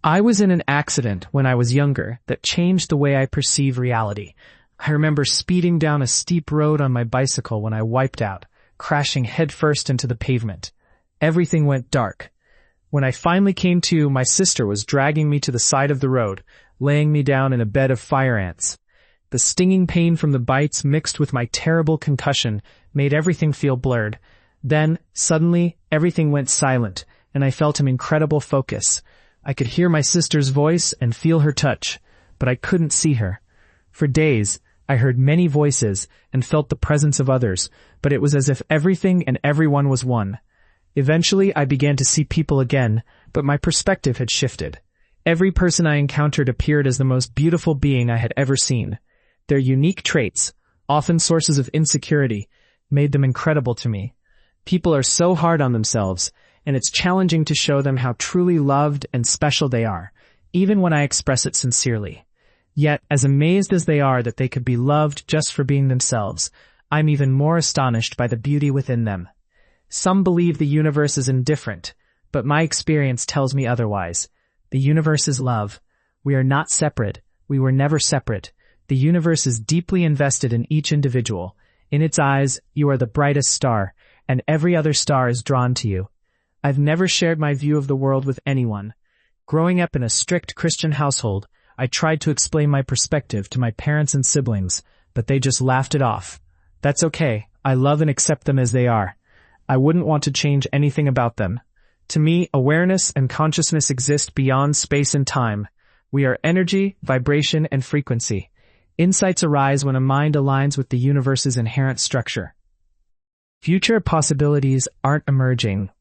I was in an accident when I was younger that changed the way I perceive reality. I remember speeding down a steep road on my bicycle when I wiped out, crashing headfirst into the pavement. Everything went dark. When I finally came to, my sister was dragging me to the side of the road, laying me down in a bed of fire ants. The stinging pain from the bites mixed with my terrible concussion made everything feel blurred. Then, suddenly, everything went silent, and I felt an incredible focus. I could hear my sister's voice and feel her touch, but I couldn't see her. For days, I heard many voices and felt the presence of others, but it was as if everything and everyone was one. Eventually, I began to see people again, but my perspective had shifted. Every person I encountered appeared as the most beautiful being I had ever seen. Their unique traits, often sources of insecurity, made them incredible to me. People are so hard on themselves, and it's challenging to show them how truly loved and special they are, even when I express it sincerely. Yet, as amazed as they are that they could be loved just for being themselves, I'm even more astonished by the beauty within them. Some believe the universe is indifferent, but my experience tells me otherwise. The universe is love. We are not separate. We were never separate. The universe is deeply invested in each individual. In its eyes, you are the brightest star, and every other star is drawn to you. I've never shared my view of the world with anyone. Growing up in a strict Christian household, I tried to explain my perspective to my parents and siblings, but they just laughed it off. That's okay. I love and accept them as they are. I wouldn't want to change anything about them. To me, awareness and consciousness exist beyond space and time. We are energy, vibration, and frequency. Insights arise when a mind aligns with the universe's inherent structure. Future possibilities aren't emerging.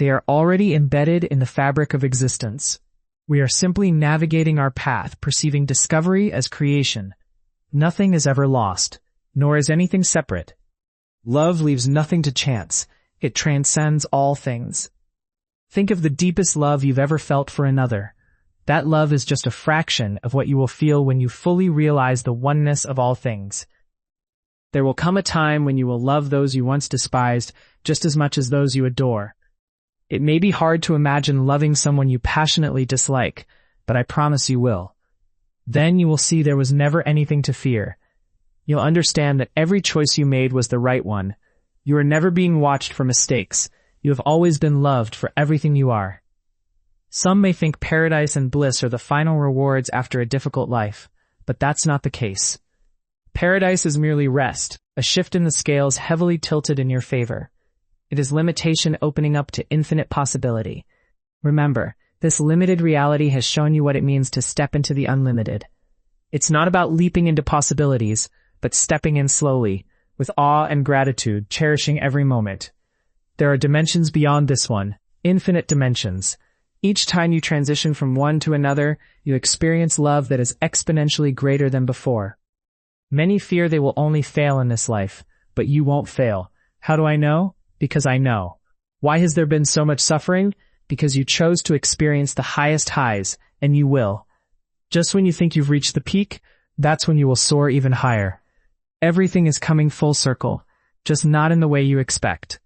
They are already embedded in the fabric of existence. We are simply navigating our path, perceiving discovery as creation. Nothing is ever lost, nor is anything separate. Love leaves nothing to chance. It transcends all things. Think of the deepest love you've ever felt for another. That love is just a fraction of what you will feel when you fully realize the oneness of all things. There will come a time when you will love those you once despised just as much as those you adore. It may be hard to imagine loving someone you passionately dislike, but I promise you will. Then you will see there was never anything to fear. You'll understand that every choice you made was the right one. You are never being watched for mistakes. You have always been loved for everything you are. Some may think paradise and bliss are the final rewards after a difficult life, but that's not the case. Paradise is merely rest, a shift in the scales heavily tilted in your favor. It is limitation opening up to infinite possibility. Remember, this limited reality has shown you what it means to step into the unlimited. It's not about leaping into possibilities, but stepping in slowly, with awe and gratitude, cherishing every moment. There are dimensions beyond this one, infinite dimensions. Each time you transition from one to another, you experience love that is exponentially greater than before. Many fear they will only fail in this life, but you won't fail. How do I know? Because I know. Why has there been so much suffering? Because you chose to experience the highest highs, and you will. Just when you think you've reached the peak, that's when you will soar even higher. Everything is coming full circle, just not in the way you expect.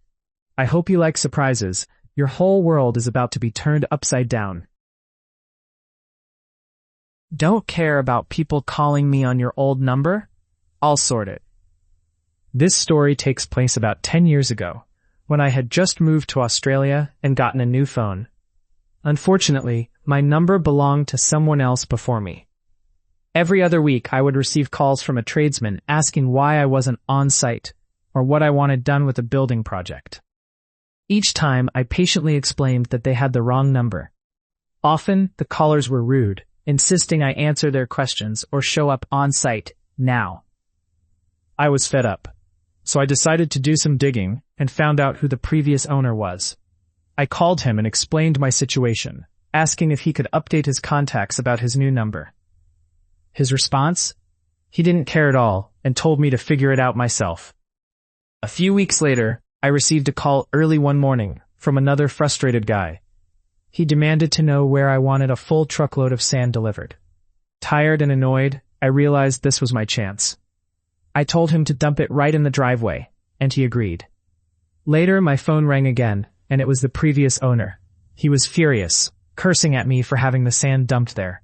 I hope you like surprises. Your whole world is about to be turned upside down. Don't care about people calling me on your old number? I'll sort it. This story takes place about 10 years ago, when I had just moved to Australia and gotten a new phone. Unfortunately, my number belonged to someone else before me. Every other week, I would receive calls from a tradesman asking why I wasn't on site or what I wanted done with a building project. Each time, I patiently explained that they had the wrong number. Often, the callers were rude, insisting I answer their questions or show up on site now. I was fed up, so I decided to do some digging and found out who the previous owner was. I called him and explained my situation, asking if he could update his contacts about his new number. His response? He didn't care at all and told me to figure it out myself. A few weeks later, I received a call early one morning from another frustrated guy. He demanded to know where I wanted a full truckload of sand delivered. Tired and annoyed, I realized this was my chance. I told him to dump it right in the driveway, and he agreed. Later, my phone rang again, and it was the previous owner. He was furious, cursing at me for having the sand dumped there.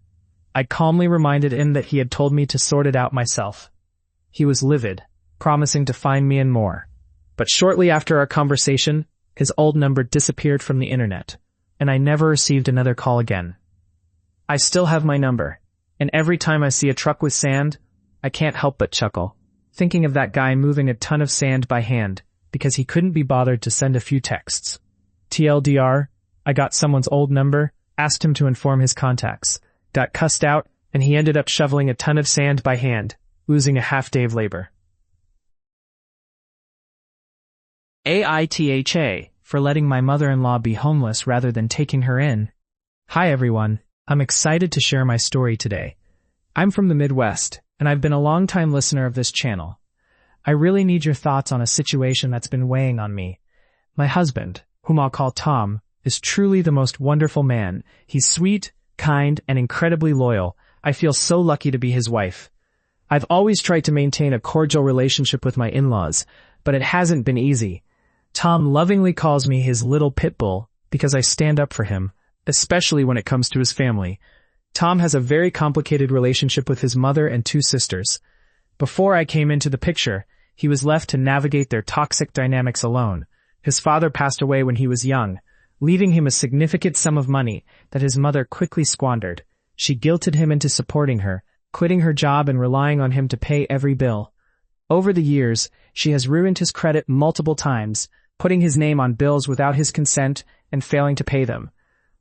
I calmly reminded him that he had told me to sort it out myself. He was livid, promising to find me and more. But shortly after our conversation, his old number disappeared from the internet, and I never received another call again. I still have my number, and every time I see a truck with sand, I can't help but chuckle, thinking of that guy moving a ton of sand by hand because he couldn't be bothered to send a few texts. TLDR, I got someone's old number, asked him to inform his contacts, got cussed out, and he ended up shoveling a ton of sand by hand, losing a half day of labor. AITHA, for letting my mother-in-law be homeless rather than taking her in. Hi everyone, I'm excited to share my story today. I'm from the Midwest, and I've been a long-time listener of this channel. I really need your thoughts on a situation that's been weighing on me. My husband, whom I'll call Tom, is truly the most wonderful man. He's sweet, kind, and incredibly loyal. I feel so lucky to be his wife. I've always tried to maintain a cordial relationship with my in-laws, but it hasn't been easy. Tom lovingly calls me his little pit bull because I stand up for him, especially when it comes to his family. Tom has a very complicated relationship with his mother and two sisters. Before I came into the picture, he was left to navigate their toxic dynamics alone. His father passed away when he was young, leaving him a significant sum of money that his mother quickly squandered. She guilted him into supporting her, quitting her job and relying on him to pay every bill. Over the years, she has ruined his credit multiple times, putting his name on bills without his consent and failing to pay them.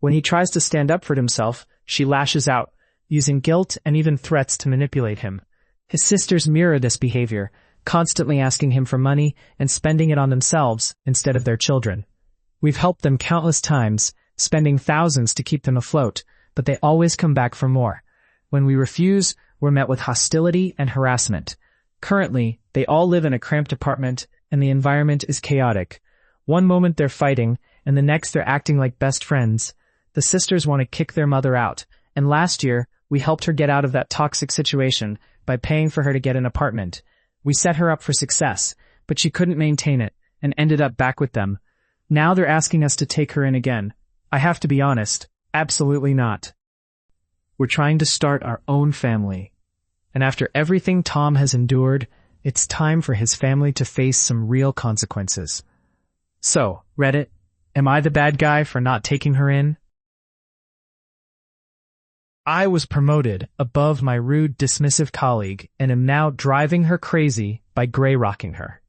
When he tries to stand up for himself, she lashes out, using guilt and even threats to manipulate him. His sisters mirror this behavior, constantly asking him for money and spending it on themselves instead of their children. We've helped them countless times, spending thousands to keep them afloat, but they always come back for more. When we refuse, we're met with hostility and harassment. Currently, they all live in a cramped apartment, and the environment is chaotic. One moment they're fighting, and the next they're acting like best friends. The sisters want to kick their mother out, and last year, we helped her get out of that toxic situation by paying for her to get an apartment. We set her up for success, but she couldn't maintain it, and ended up back with them. Now they're asking us to take her in again. I have to be honest, absolutely not. We're trying to start our own family. And after everything Tom has endured, it's time for his family to face some real consequences. So, Reddit, am I the bad guy for not taking her in? I was promoted above my rude, dismissive colleague and am now driving her crazy by gray-rocking her.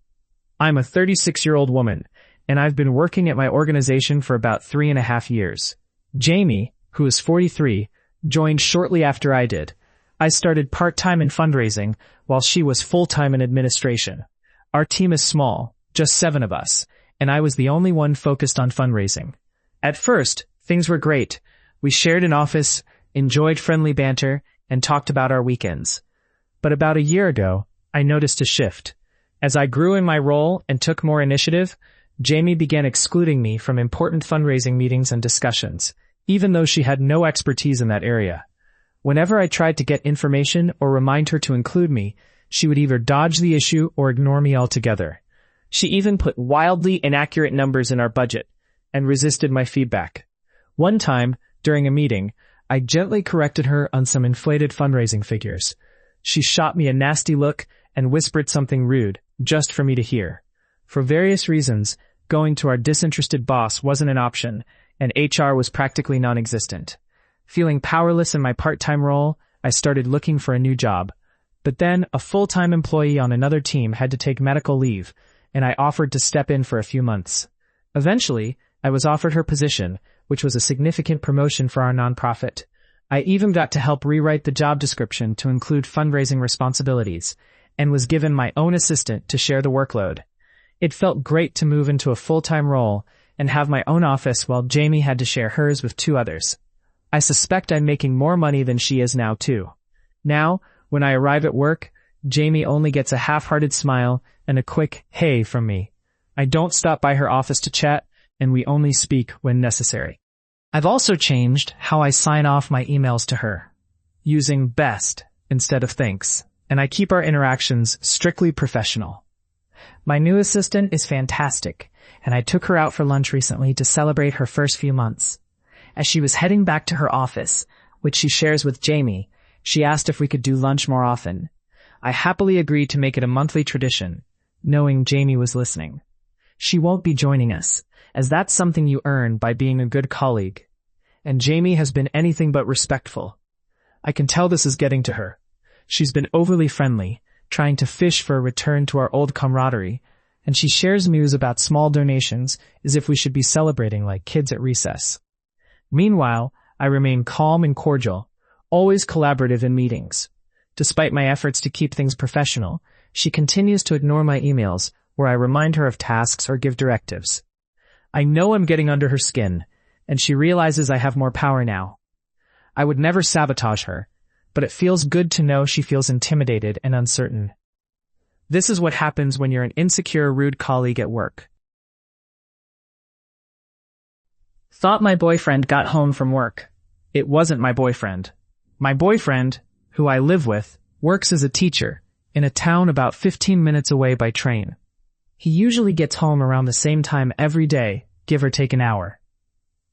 I'm a 36-year-old woman, and I've been working at my organization for about 3.5 years. Jamie, who is 43, joined shortly after I did. I started part-time in fundraising, while she was full-time in administration. Our team is small, just 7 of us, and I was the only one focused on fundraising. At first, things were great. We shared an office, enjoyed friendly banter, and talked about our weekends. But about a year ago, I noticed a shift. As I grew in my role and took more initiative, Jamie began excluding me from important fundraising meetings and discussions, even though she had no expertise in that area. Whenever I tried to get information or remind her to include me, she would either dodge the issue or ignore me altogether. She even put wildly inaccurate numbers in our budget and resisted my feedback. One time, during a meeting, I gently corrected her on some inflated fundraising figures. She shot me a nasty look and whispered something rude, just for me to hear. For various reasons, going to our disinterested boss wasn't an option, and HR was practically non-existent. Feeling powerless in my part-time role, I started looking for a new job. But then, a full-time employee on another team had to take medical leave, and I offered to step in for a few months. Eventually, I was offered her position, which was a significant promotion for our nonprofit. I even got to help rewrite the job description to include fundraising responsibilities, and was given my own assistant to share the workload. It felt great to move into a full-time role and have my own office while Jamie had to share hers with 2 others. I suspect I'm making more money than she is now, too. Now, when I arrive at work, Jamie only gets a half-hearted smile and a quick hey from me. I don't stop by her office to chat, and we only speak when necessary. I've also changed how I sign off my emails to her, using best instead of thanks, and I keep our interactions strictly professional. My new assistant is fantastic, and I took her out for lunch recently to celebrate her first few months. As she was heading back to her office, which she shares with Jamie, she asked if we could do lunch more often. I happily agreed to make it a monthly tradition, knowing Jamie was listening. She won't be joining us, as that's something you earn by being a good colleague. And Jamie has been anything but respectful. I can tell this is getting to her. She's been overly friendly, trying to fish for a return to our old camaraderie, and she shares news about small donations as if we should be celebrating like kids at recess. Meanwhile, I remain calm and cordial, always collaborative in meetings. Despite my efforts to keep things professional, she continues to ignore my emails where I remind her of tasks or give directives. I know I'm getting under her skin, and she realizes I have more power now. I would never sabotage her, but it feels good to know she feels intimidated and uncertain. This is what happens when you're an insecure, rude colleague at work. Thought my boyfriend got home from work. It wasn't my boyfriend. My boyfriend, who I live with, works as a teacher in a town about 15 minutes away by train. He usually gets home around the same time every day, give or take an hour.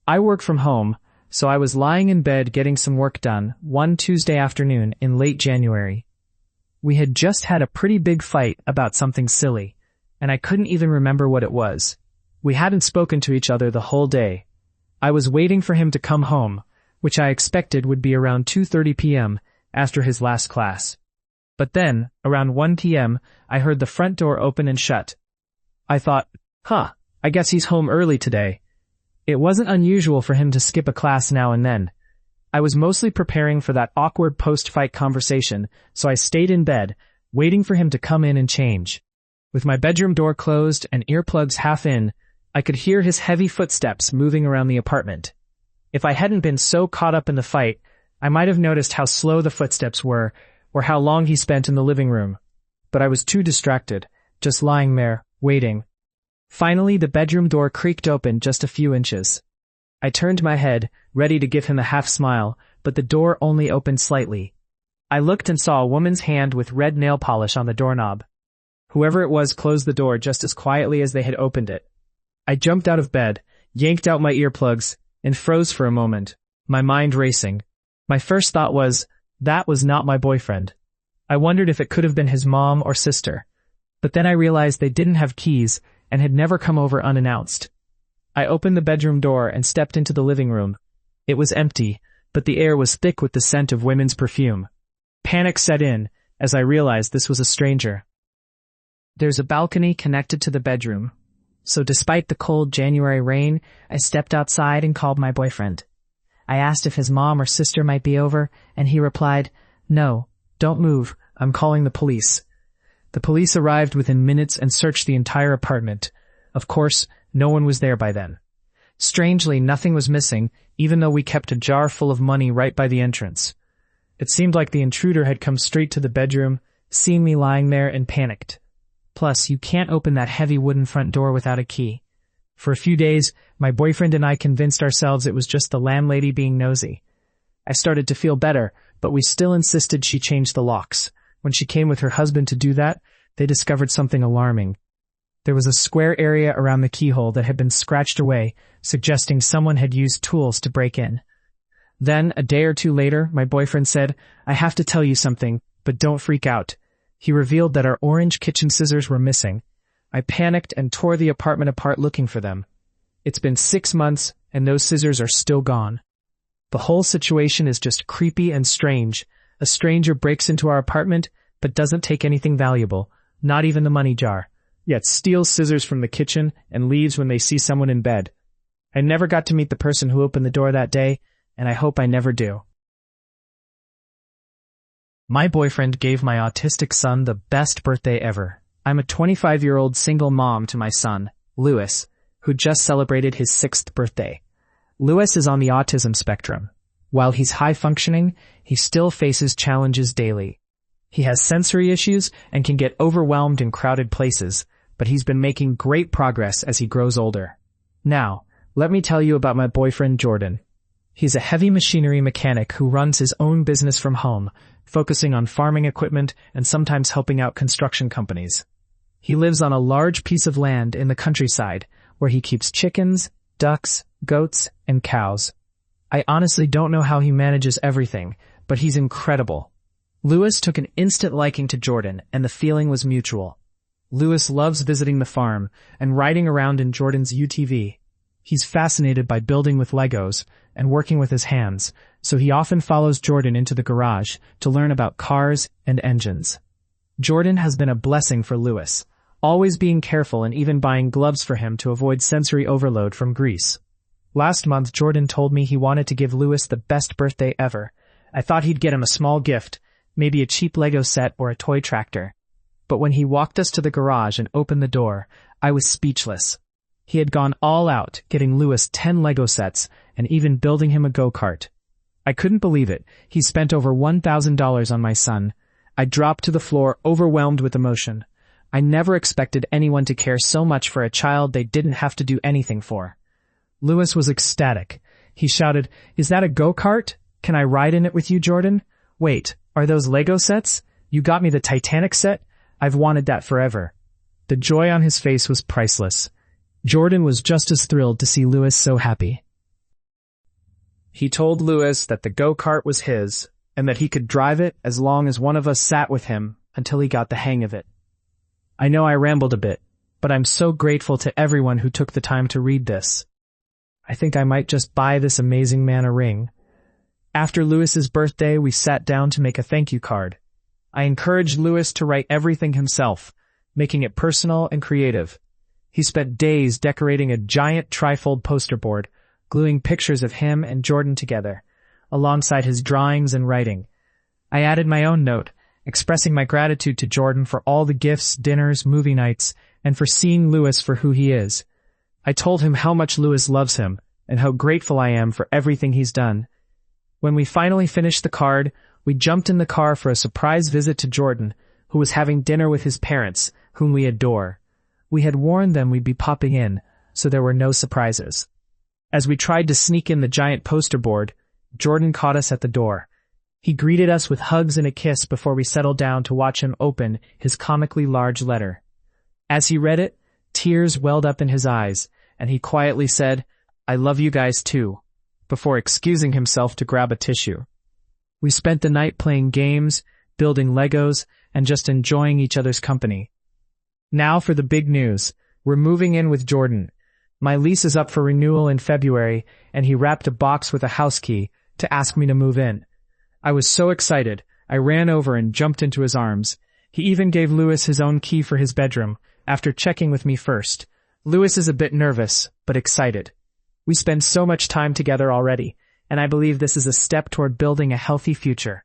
I work from home, so I was lying in bed getting some work done one Tuesday afternoon in late January. We had just had a pretty big fight about something silly, and I couldn't even remember what it was. We hadn't spoken to each other the whole day. I was waiting for him to come home, which I expected would be around 2:30 p.m. after his last class. But then, around 1 p.m., I heard the front door open and shut. I thought, I guess he's home early today. It wasn't unusual for him to skip a class now and then. I was mostly preparing for that awkward post-fight conversation, so I stayed in bed, waiting for him to come in and change. With my bedroom door closed and earplugs half in, I could hear his heavy footsteps moving around the apartment. If I hadn't been so caught up in the fight, I might have noticed how slow the footsteps were, or how long he spent in the living room. But I was too distracted, just lying there, waiting. Finally, the bedroom door creaked open just a few inches. I turned my head, ready to give him a half smile, but the door only opened slightly. I looked and saw a woman's hand with red nail polish on the doorknob. Whoever it was closed the door just as quietly as they had opened it. I jumped out of bed, yanked out my earplugs, and froze for a moment, my mind racing. My first thought was, that was not my boyfriend. I wondered if it could have been his mom or sister. But then I realized they didn't have keys and had never come over unannounced. I opened the bedroom door and stepped into the living room. It was empty, but the air was thick with the scent of women's perfume. Panic set in as I realized this was a stranger. There's a balcony connected to the bedroom, so despite the cold January rain, I stepped outside and called my boyfriend. I asked if his mom or sister might be over, and he replied, "No, don't move, I'm calling the police." The police arrived within minutes and searched the entire apartment. Of course, no one was there by then. Strangely, nothing was missing, even though we kept a jar full of money right by the entrance. It seemed like the intruder had come straight to the bedroom, seen me lying there, and panicked. Plus, you can't open that heavy wooden front door without a key. For a few days, my boyfriend and I convinced ourselves it was just the landlady being nosy. I started to feel better, but we still insisted she change the locks. When she came with her husband to do that, they discovered something alarming. There was a square area around the keyhole that had been scratched away, suggesting someone had used tools to break in. Then, a day or two later, my boyfriend said, "I have to tell you something, but don't freak out." He revealed that our orange kitchen scissors were missing. I panicked and tore the apartment apart looking for them. It's been 6 months, and those scissors are still gone. The whole situation is just creepy and strange. A stranger breaks into our apartment, but doesn't take anything valuable, not even the money jar, yet steals scissors from the kitchen and leaves when they see someone in bed. I never got to meet the person who opened the door that day, and I hope I never do. My boyfriend gave my autistic son the best birthday ever. I'm a 25-year-old single mom to my son, Lewis, who just celebrated his 6th birthday. Lewis is on the autism spectrum. While he's high-functioning, he still faces challenges daily. He has sensory issues and can get overwhelmed in crowded places, but he's been making great progress as he grows older. Now, let me tell you about my boyfriend Jordan. He's a heavy machinery mechanic who runs his own business from home, focusing on farming equipment and sometimes helping out construction companies. He lives on a large piece of land in the countryside, where he keeps chickens, ducks, goats, and cows. I honestly don't know how he manages everything, but he's incredible. Lewis took an instant liking to Jordan, and the feeling was mutual. Lewis loves visiting the farm and riding around in Jordan's UTV. He's fascinated by building with Legos and working with his hands, so he often follows Jordan into the garage to learn about cars and engines. Jordan has been a blessing for Lewis, always being careful and even buying gloves for him to avoid sensory overload from grease. Last month, Jordan told me he wanted to give Lewis the best birthday ever. I thought he'd get him a small gift, maybe a cheap Lego set or a toy tractor. But when he walked us to the garage and opened the door, I was speechless. He had gone all out, getting Lewis 10 Lego sets and even building him a go-kart. I couldn't believe it. He spent over $1,000 on my son. I dropped to the floor, overwhelmed with emotion. I never expected anyone to care so much for a child they didn't have to do anything for. Lewis was ecstatic. He shouted, "Is that a go-kart? Can I ride in it with you, Jordan? Wait, are those Lego sets? You got me the Titanic set? I've wanted that forever." The joy on his face was priceless. Jordan was just as thrilled to see Lewis so happy. He told Lewis that the go-kart was his, and that he could drive it as long as one of us sat with him until he got the hang of it. I know I rambled a bit, but I'm so grateful to everyone who took the time to read this. I think I might just buy this amazing man a ring. After Lewis's birthday, we sat down to make a thank you card. I encouraged Lewis to write everything himself, making it personal and creative. He spent days decorating a giant trifold poster board, gluing pictures of him and Jordan together, alongside his drawings and writing. I added my own note, expressing my gratitude to Jordan for all the gifts, dinners, movie nights, and for seeing Lewis for who he is. I told him how much Lewis loves him and how grateful I am for everything he's done. When we finally finished the card, we jumped in the car for a surprise visit to Jordan, who was having dinner with his parents, whom we adore. We had warned them we'd be popping in, so there were no surprises. As we tried to sneak in the giant poster board, Jordan caught us at the door. He greeted us with hugs and a kiss before we settled down to watch him open his comically large letter. As he read it, tears welled up in his eyes, and he quietly said, "I love you guys too," before excusing himself to grab a tissue. We spent the night playing games, building Legos, and just enjoying each other's company. Now for the big news. We're moving in with Jordan. My lease is up for renewal in February, and he wrapped a box with a house key to ask me to move in. I was so excited, I ran over and jumped into his arms. He even gave Lewis his own key for his bedroom, after checking with me first. Lewis is a bit nervous, but excited. We spend so much time together already, and I believe this is a step toward building a healthy future.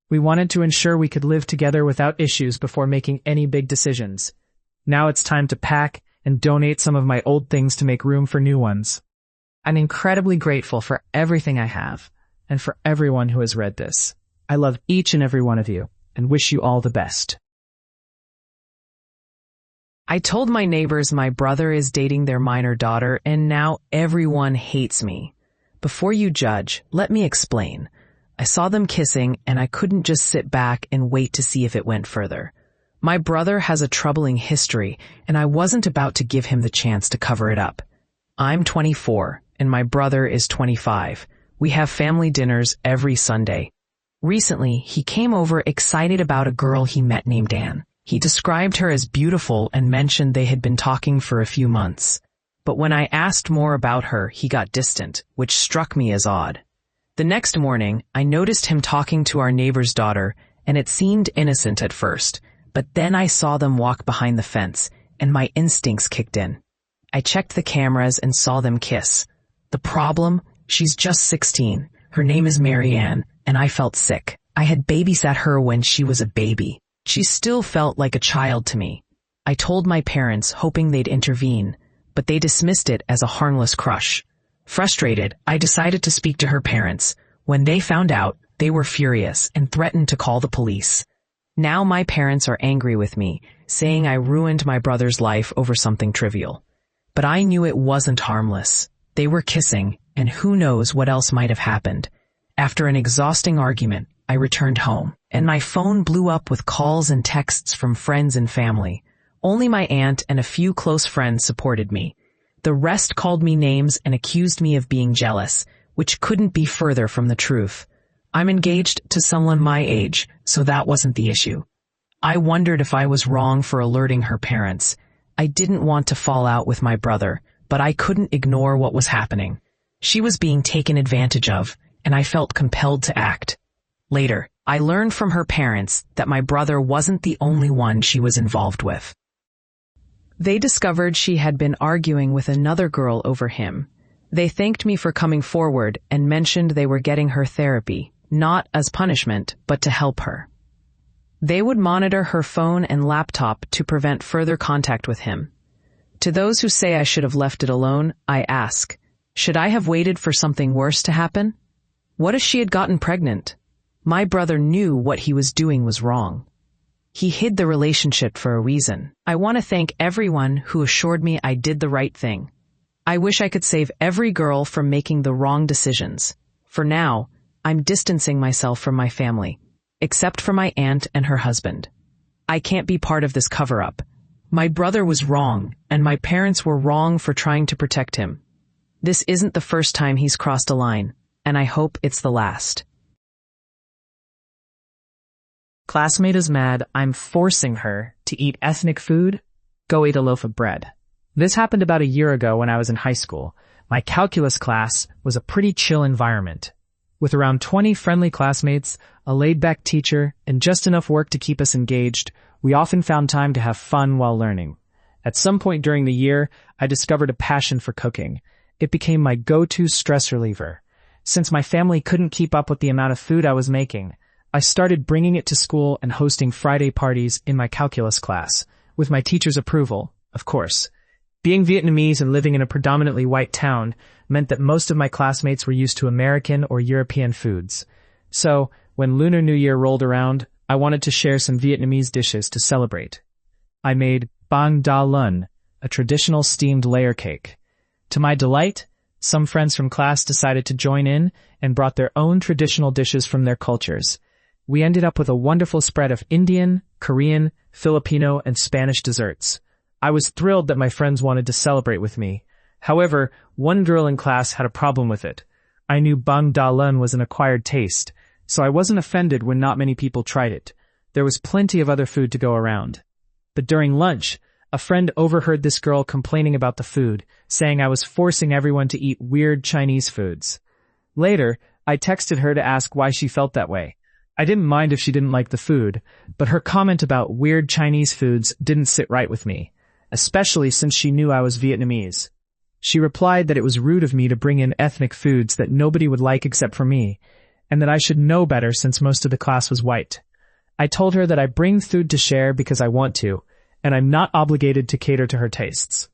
We wanted to ensure we could live together without issues before making any big decisions. Now it's time to pack and donate some of my old things to make room for new ones. I'm incredibly grateful for everything I have, and for everyone who has read this. I love each and every one of you, and wish you all the best. I told my neighbors my brother is dating their minor daughter, and now everyone hates me. Before you judge, let me explain. I saw them kissing, and I couldn't just sit back and wait to see if it went further. My brother has a troubling history, and I wasn't about to give him the chance to cover it up. I'm 24, and my brother is 25. We have family dinners every Sunday. Recently, he came over excited about a girl he met named Anne. He described her as beautiful and mentioned they had been talking for a few months. But when I asked more about her, he got distant, which struck me as odd. The next morning, I noticed him talking to our neighbor's daughter, and it seemed innocent at first. But then I saw them walk behind the fence, and my instincts kicked in. I checked the cameras and saw them kiss. The problem? She's just 16. Her name is Marianne, and I felt sick. I had babysat her when she was a baby. She still felt like a child to me. I told my parents, hoping they'd intervene, but they dismissed it as a harmless crush. Frustrated, I decided to speak to her parents. When they found out, they were furious and threatened to call the police. Now my parents are angry with me, saying I ruined my brother's life over something trivial. But I knew it wasn't harmless. They were kissing, and who knows what else might have happened. After an exhausting argument, I returned home, and my phone blew up with calls and texts from friends and family. Only my aunt and a few close friends supported me. The rest called me names and accused me of being jealous, which couldn't be further from the truth. I'm engaged to someone my age, so that wasn't the issue. I wondered if I was wrong for alerting her parents. I didn't want to fall out with my brother, but I couldn't ignore what was happening. She was being taken advantage of, and I felt compelled to act. Later, I learned from her parents that my brother wasn't the only one she was involved with. They discovered she had been arguing with another girl over him. They thanked me for coming forward and mentioned they were getting her therapy, not as punishment, but to help her. They would monitor her phone and laptop to prevent further contact with him. To those who say I should have left it alone, I ask, should I have waited for something worse to happen? What if she had gotten pregnant? My brother knew what he was doing was wrong. He hid the relationship for a reason. I want to thank everyone who assured me I did the right thing. I wish I could save every girl from making the wrong decisions. For now, I'm distancing myself from my family, except for my aunt and her husband. I can't be part of this cover-up. My brother was wrong, and my parents were wrong for trying to protect him. This isn't the first time he's crossed a line, and I hope it's the last. Classmate is mad I'm forcing her to eat ethnic food. Go eat a loaf of bread. This happened about a year ago when I was in high school. My calculus class was a pretty chill environment, with around 20 friendly classmates, a laid-back teacher, and just enough work to keep us engaged. We often found time to have fun while learning. At some point during the year, I discovered a passion for cooking. It became my go-to stress reliever. Since my family couldn't keep up with the amount of food I was making, I started bringing it to school and hosting Friday parties in my calculus class, with my teacher's approval, of course. Being Vietnamese and living in a predominantly white town meant that most of my classmates were used to American or European foods. So, when Lunar New Year rolled around, I wanted to share some Vietnamese dishes to celebrate. I made bang da lun, a traditional steamed layer cake. To my delight, some friends from class decided to join in and brought their own traditional dishes from their cultures. We ended up with a wonderful spread of Indian, Korean, Filipino, and Spanish desserts. I was thrilled that my friends wanted to celebrate with me. However, one girl in class had a problem with it. I knew bang da lun was an acquired taste, so I wasn't offended when not many people tried it. There was plenty of other food to go around. But during lunch, a friend overheard this girl complaining about the food, saying I was forcing everyone to eat weird Chinese foods. Later, I texted her to ask why she felt that way. I didn't mind if she didn't like the food, but her comment about weird Chinese foods didn't sit right with me, especially since she knew I was Vietnamese. She replied that it was rude of me to bring in ethnic foods that nobody would like except for me, and that I should know better since most of the class was white. I told her that I bring food to share because I want to, and I'm not obligated to cater to her tastes.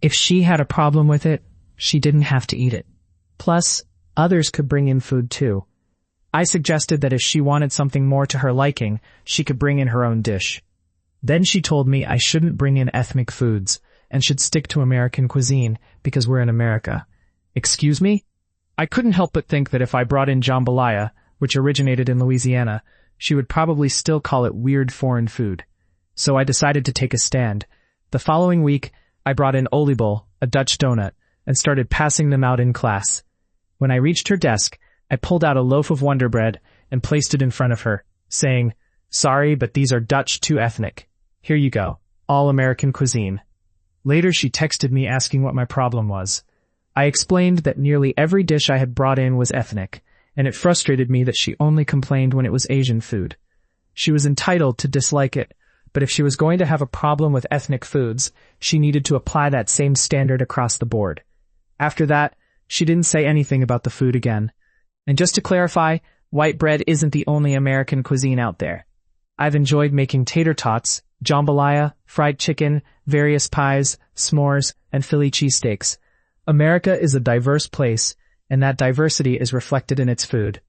If she had a problem with it, she didn't have to eat it. Plus, others could bring in food too. I suggested that if she wanted something more to her liking, she could bring in her own dish. Then she told me I shouldn't bring in ethnic foods and should stick to American cuisine because we're in America. Excuse me? I couldn't help but think that if I brought in jambalaya, which originated in Louisiana, she would probably still call it weird foreign food. So I decided to take a stand. The following week, I brought in oliebollen, a Dutch donut, and started passing them out in class. When I reached her desk, I pulled out a loaf of Wonder Bread and placed it in front of her, saying, "Sorry, but these are Dutch too ethnic. Here you go, all American cuisine." Later she texted me asking what my problem was. I explained that nearly every dish I had brought in was ethnic, and it frustrated me that she only complained when it was Asian food. She was entitled to dislike it, but if she was going to have a problem with ethnic foods, she needed to apply that same standard across the board. After that, she didn't say anything about the food again. And just to clarify, white bread isn't the only American cuisine out there. I've enjoyed making tater tots, jambalaya, fried chicken, various pies, s'mores, and Philly cheesesteaks. America is a diverse place, and that diversity is reflected in its food.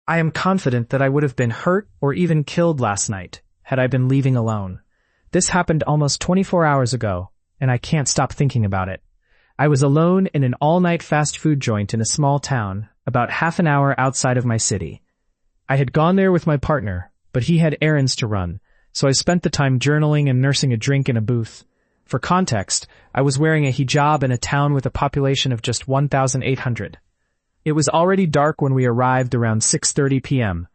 I am confident that I would have been hurt or even killed last night had I been leaving alone. This happened almost 24 hours ago, and I can't stop thinking about it. I was alone in an all-night fast food joint in a small town, about half an hour outside of my city. I had gone there with my partner, but he had errands to run, so I spent the time journaling and nursing a drink in a booth. For context, I was wearing a hijab in a town with a population of just 1,800. It was already dark when we arrived around 6:30 p.m.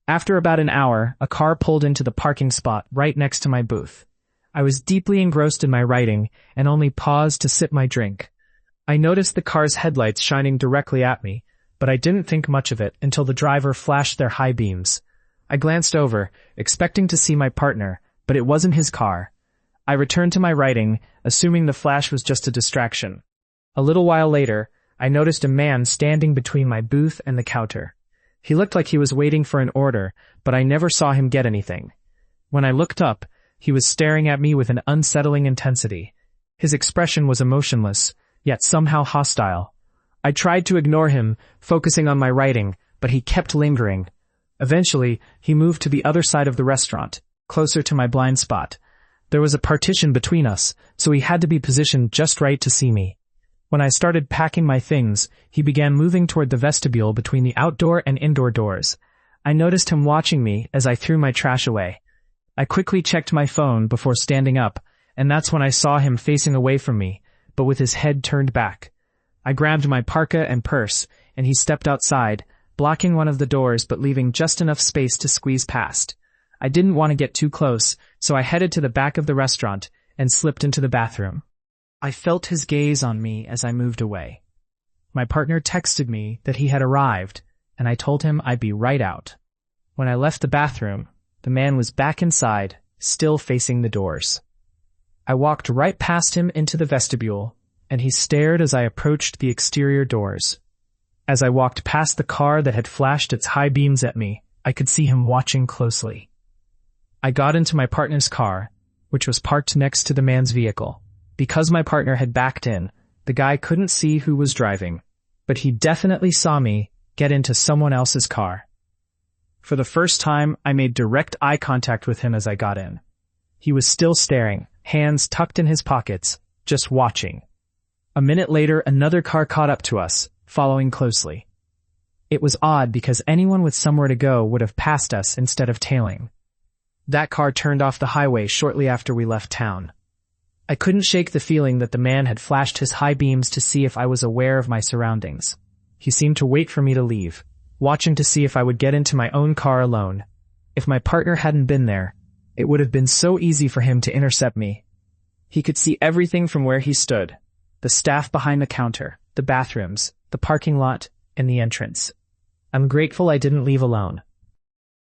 After about an hour, a car pulled into the parking spot right next to my booth. I was deeply engrossed in my writing and only paused to sip my drink. I noticed the car's headlights shining directly at me, but I didn't think much of it until the driver flashed their high beams. I glanced over, expecting to see my partner, but it wasn't his car. I returned to my writing, assuming the flash was just a distraction. A little while later, I noticed a man standing between my booth and the counter. He looked like he was waiting for an order, but I never saw him get anything. When I looked up, he was staring at me with an unsettling intensity. His expression was emotionless, yet somehow hostile. I tried to ignore him, focusing on my writing, but he kept lingering. Eventually, he moved to the other side of the restaurant, closer to my blind spot. There was a partition between us, so he had to be positioned just right to see me. When I started packing my things, he began moving toward the vestibule between the outdoor and indoor doors. I noticed him watching me as I threw my trash away. I quickly checked my phone before standing up, and that's when I saw him facing away from me, but with his head turned back. I grabbed my parka and purse, and he stepped outside, blocking one of the doors but leaving just enough space to squeeze past. I didn't want to get too close, so I headed to the back of the restaurant and slipped into the bathroom. I felt his gaze on me as I moved away. My partner texted me that he had arrived, and I told him I'd be right out. When I left the bathroom, the man was back inside, still facing the doors. I walked right past him into the vestibule, and he stared as I approached the exterior doors. As I walked past the car that had flashed its high beams at me, I could see him watching closely. I got into my partner's car, which was parked next to the man's vehicle. Because my partner had backed in, the guy couldn't see who was driving, but he definitely saw me get into someone else's car. For the first time, I made direct eye contact with him as I got in. He was still staring, hands tucked in his pockets, just watching. A minute later, another car caught up to us, following closely. It was odd because anyone with somewhere to go would have passed us instead of tailing. That car turned off the highway shortly after we left town. I couldn't shake the feeling that the man had flashed his high beams to see if I was aware of my surroundings. He seemed to wait for me to leave, watching to see if I would get into my own car alone. If my partner hadn't been there, it would have been so easy for him to intercept me. He could see everything from where he stood: the staff behind the counter, the bathrooms, the parking lot, and the entrance. I'm grateful I didn't leave alone.